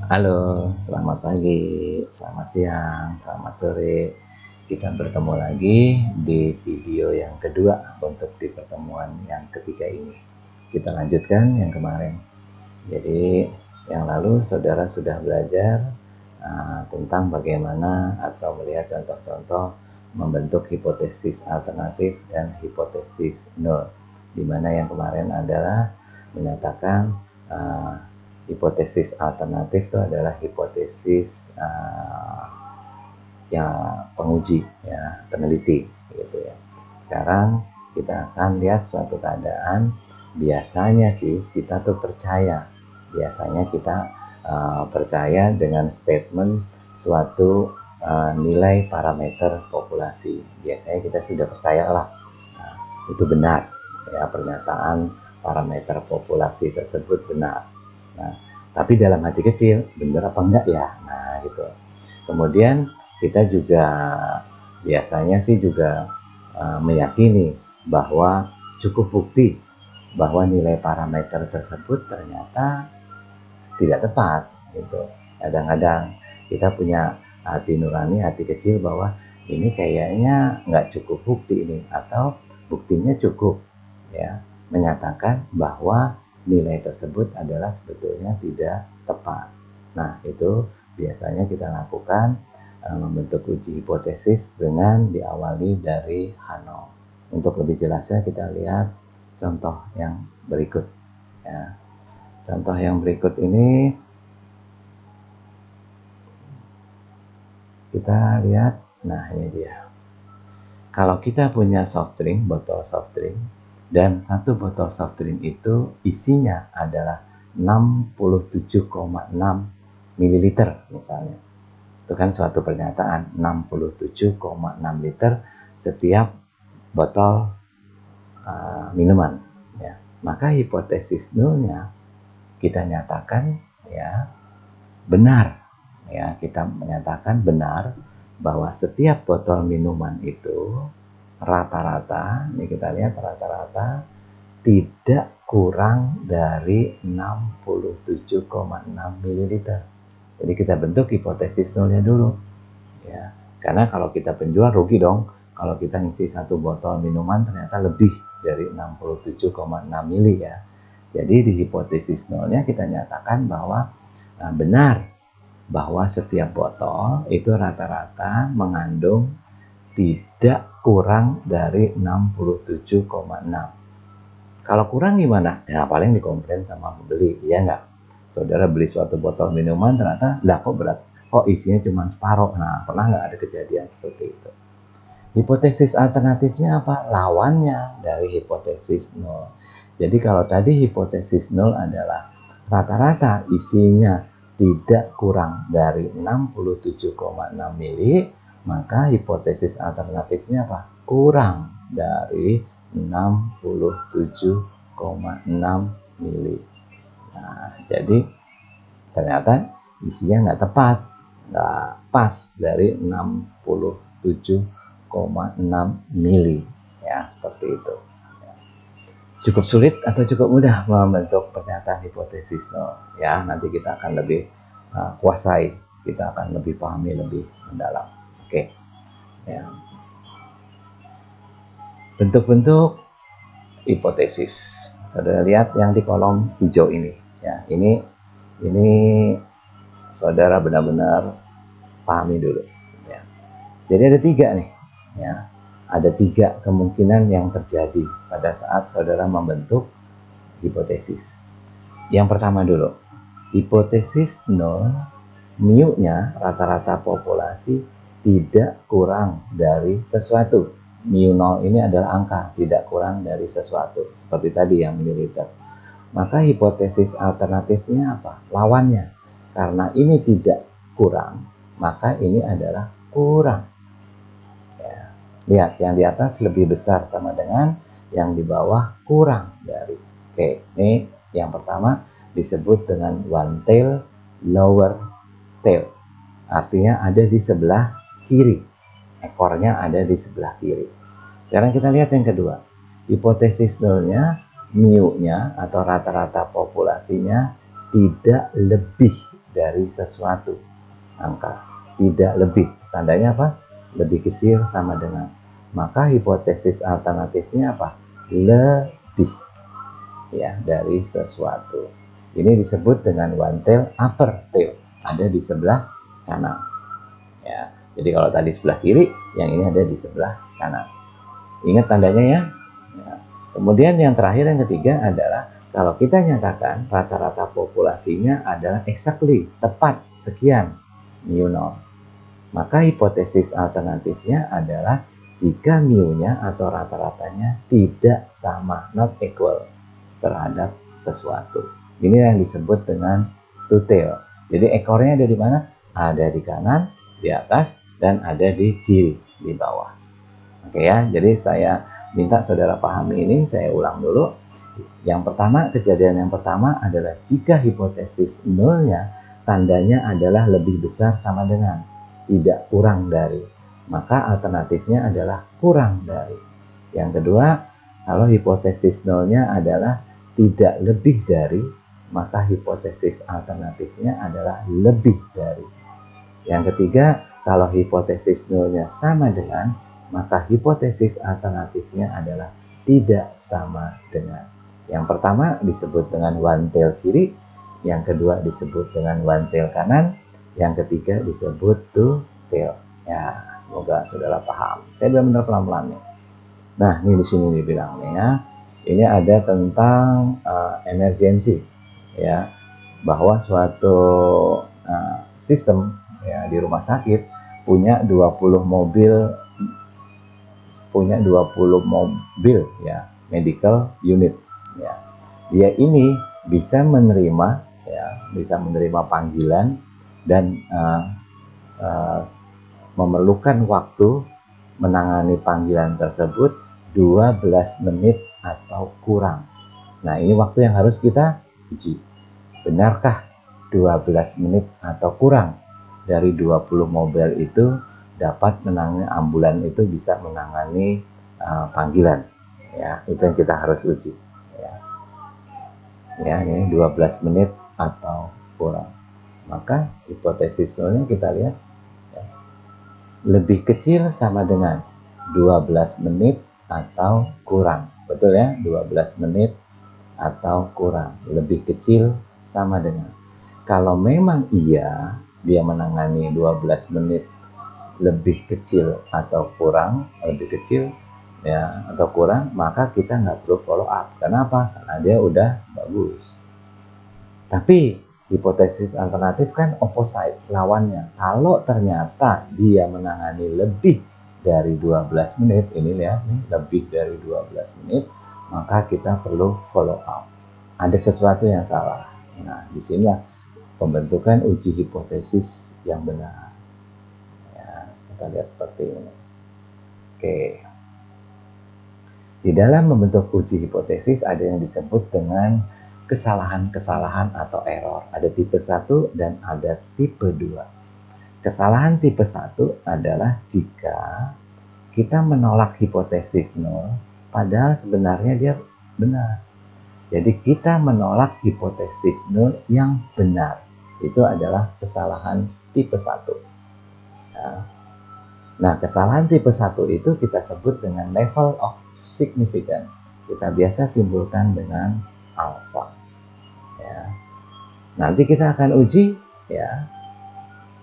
Halo, selamat pagi, selamat siang, selamat sore. Kita bertemu lagi di video yang kedua untuk di pertemuan yang ketiga ini. Kita lanjutkan yang kemarin. Jadi yang lalu saudara sudah belajar tentang bagaimana atau melihat contoh-contoh membentuk hipotesis alternatif dan hipotesis nol. Di mana yang kemarin adalah menyatakan hipotesis alternatif itu adalah hipotesis yang penguji, ya, peneliti, gitu ya. Sekarang kita akan lihat suatu keadaan. Biasanya sih kita tuh percaya, biasanya kita percaya dengan statement suatu nilai parameter populasi. Biasanya kita sudah percayalah itu benar, ya, pernyataan parameter populasi tersebut benar. Nah, tapi dalam hati kecil, benar apa enggak ya? Nah, gitu. Kemudian kita juga biasanya sih juga meyakini bahwa cukup bukti bahwa nilai parameter tersebut ternyata tidak tepat, gitu. Kadang-kadang kita punya hati nurani, hati kecil bahwa ini kayaknya nggak cukup bukti ini, atau buktinya cukup, ya, menyatakan bahwa nilai tersebut adalah sebetulnya tidak tepat. Nah, itu biasanya kita lakukan membentuk uji hipotesis dengan diawali dari Hanov. Untuk lebih jelasnya kita lihat contoh yang berikut, ya. Contoh yang berikut ini kita lihat. Nah, ini dia. Kalau kita punya soft drink, botol soft drink, dan satu botol soft drink itu isinya adalah 67,6 ml misalnya. Itu kan suatu pernyataan, 67,6 liter setiap botol minuman, ya. Maka hipotesis nolnya kita nyatakan, ya, benar, ya, kita menyatakan benar bahwa setiap botol minuman itu rata-rata, ini kita lihat rata-rata tidak kurang dari 67,6 ml. Jadi kita bentuk hipotesis nolnya dulu, ya. Karena kalau kita penjual rugi dong kalau kita ngisi satu botol minuman ternyata lebih dari 67,6 mili, ya. Jadi di hipotesis nolnya kita nyatakan bahwa benar bahwa setiap botol itu rata-rata mengandung tidak kurang dari 67,6. Kalau kurang gimana? Ya paling dikomplain sama pembeli, ya enggak? Saudara beli suatu botol minuman ternyata, lah kok berat, kok isinya cuma separuh. Nah, pernah nggak ada kejadian seperti itu? Hipotesis alternatifnya apa? Lawannya dari hipotesis nol. Jadi kalau tadi hipotesis nol adalah rata-rata isinya tidak kurang dari 67,6 mili, maka hipotesis alternatifnya apa? Kurang dari 67,6 mili. Nah, jadi ternyata isinya nggak tepat, nggak pas dari 67,6 mili, ya, seperti itu. Cukup sulit atau cukup mudah membentuk pernyataan hipotesis nol, ya. Nanti kita akan lebih kuasai, kita akan lebih pahami lebih mendalam. Oke, ya. Bentuk-bentuk hipotesis, saudara lihat yang di kolom hijau ini, ya. Ini saudara benar-benar pahami dulu, ya. Jadi ada tiga nih, ya. Ada tiga kemungkinan yang terjadi pada saat saudara membentuk hipotesis. Yang pertama dulu, hipotesis nol, mu-nya rata-rata populasi tidak kurang dari sesuatu. Mu nol ini adalah angka, tidak kurang dari sesuatu, seperti tadi yang mililiter. Maka hipotesis alternatifnya apa? Lawannya. Karena ini tidak kurang, maka ini adalah kurang. Lihat, yang di atas lebih besar sama dengan yang di bawah kurang dari. Oke, ini yang pertama disebut dengan one tail, lower tail. Artinya ada di sebelah kiri. Ekornya ada di sebelah kiri. Sekarang kita lihat yang kedua. Hipotesis nolnya, mu-nya atau rata-rata populasinya tidak lebih dari sesuatu angka, tidak lebih. Tandanya apa? Lebih kecil sama dengan. Maka hipotesis alternatifnya apa? Lebih ya dari sesuatu. Ini disebut dengan one tail upper tail, ada di sebelah kanan ya. Jadi kalau tadi sebelah kiri, yang ini ada di sebelah kanan. Ingat tandanya ya. Kemudian yang terakhir, yang ketiga adalah kalau kita nyatakan rata-rata populasinya adalah exactly, tepat sekian mu norm, maka hipotesis alternatifnya adalah jika mu-nya atau rata-ratanya tidak sama, not equal terhadap sesuatu. Ini yang disebut dengan two tail. Jadi ekornya ada di mana? Ada di kanan, di atas, dan ada di kiri, di bawah. Oke ya, jadi saya minta saudara pahami ini, saya ulang dulu. Yang pertama, kejadian yang pertama adalah jika hipotesis nolnya tandanya adalah lebih besar sama dengan, tidak kurang dari, maka alternatifnya adalah kurang dari. Yang kedua, kalau hipotesis nolnya adalah tidak lebih dari, maka hipotesis alternatifnya adalah lebih dari. Yang ketiga, kalau hipotesis nolnya sama dengan, maka hipotesis alternatifnya adalah tidak sama dengan. Yang pertama disebut dengan one tail kiri, yang kedua disebut dengan one tail kanan, yang ketiga disebut two tail. Ya, semoga saudara paham. Saya benar-benar pelan-pelan nih. Nah, ini di sini dibilangnya ya. Ini ada tentang emergency ya, bahwa suatu sistem ya di rumah sakit punya 20 mobil ya, medical unit ya. Dia ini bisa menerima panggilan dan memerlukan waktu menangani panggilan tersebut 12 menit atau kurang. Nah, ini waktu yang harus kita uji. Benarkah 12 menit atau kurang dari 20 mobil itu dapat menangani, ambulan itu bisa menangani panggilan ya, itu yang kita harus uji ya, ini 12 menit atau kurang. Maka hipotesis nolnya kita lihat ya, lebih kecil sama dengan 12 menit atau kurang, betul ya, 12 menit atau kurang, lebih kecil sama dengan. Kalau memang iya dia menangani 12 menit lebih kecil atau kurang, lebih kecil ya atau kurang, maka kita nggak perlu follow up. Kenapa? Karena dia udah bagus. Tapi hipotesis alternatif kan opposite, lawannya. Kalau ternyata dia menangani lebih dari 12 menit, ini lihat nih, lebih dari 12 menit, maka kita perlu follow up. Ada sesuatu yang salah. Nah, disinilah pembentukan uji hipotesis yang benar. Ya, kita lihat seperti ini. Oke. Di dalam membentuk uji hipotesis ada yang disebut dengan kesalahan-kesalahan atau error. Ada tipe 1 dan ada tipe 2. Kesalahan tipe 1 adalah jika kita menolak hipotesis nol, padahal sebenarnya dia benar. Jadi kita menolak hipotesis nol yang benar. Itu adalah kesalahan tipe 1. Nah, kesalahan tipe 1 itu kita sebut dengan level of significance. Kita biasa simpulkan dengan alpha. Ya. Nanti kita akan uji ya.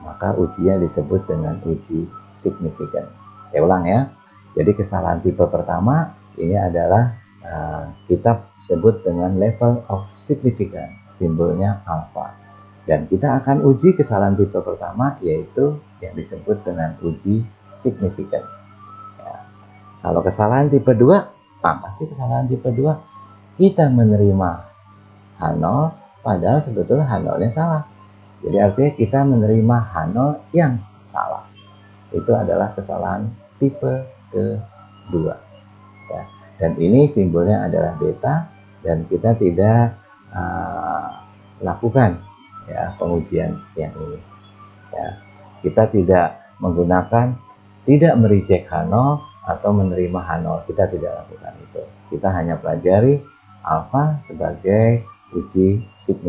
Maka ujinya disebut dengan uji signifikan. Saya ulang ya. Jadi kesalahan tipe pertama ini adalah kita sebut dengan level of significance, simbolnya alpha. Dan kita akan uji kesalahan tipe pertama, yaitu yang disebut dengan uji signifikan. Ya. Kalau kesalahan tipe 2, apa sih kesalahan tipe 2? Kita menerima H0, padahal sebetulnya H0-nya salah. Jadi artinya kita menerima H0 yang salah. Itu adalah kesalahan tipe kedua. Ya. Dan ini simbolnya adalah beta, dan kita tidak lakukan ya pengujian yang ini. Ya. Kita tidak menggunakan, tidak mereject H0 atau menerima H0. Kita tidak lakukan itu. Kita hanya pelajari alpha sebagai uji signifikan.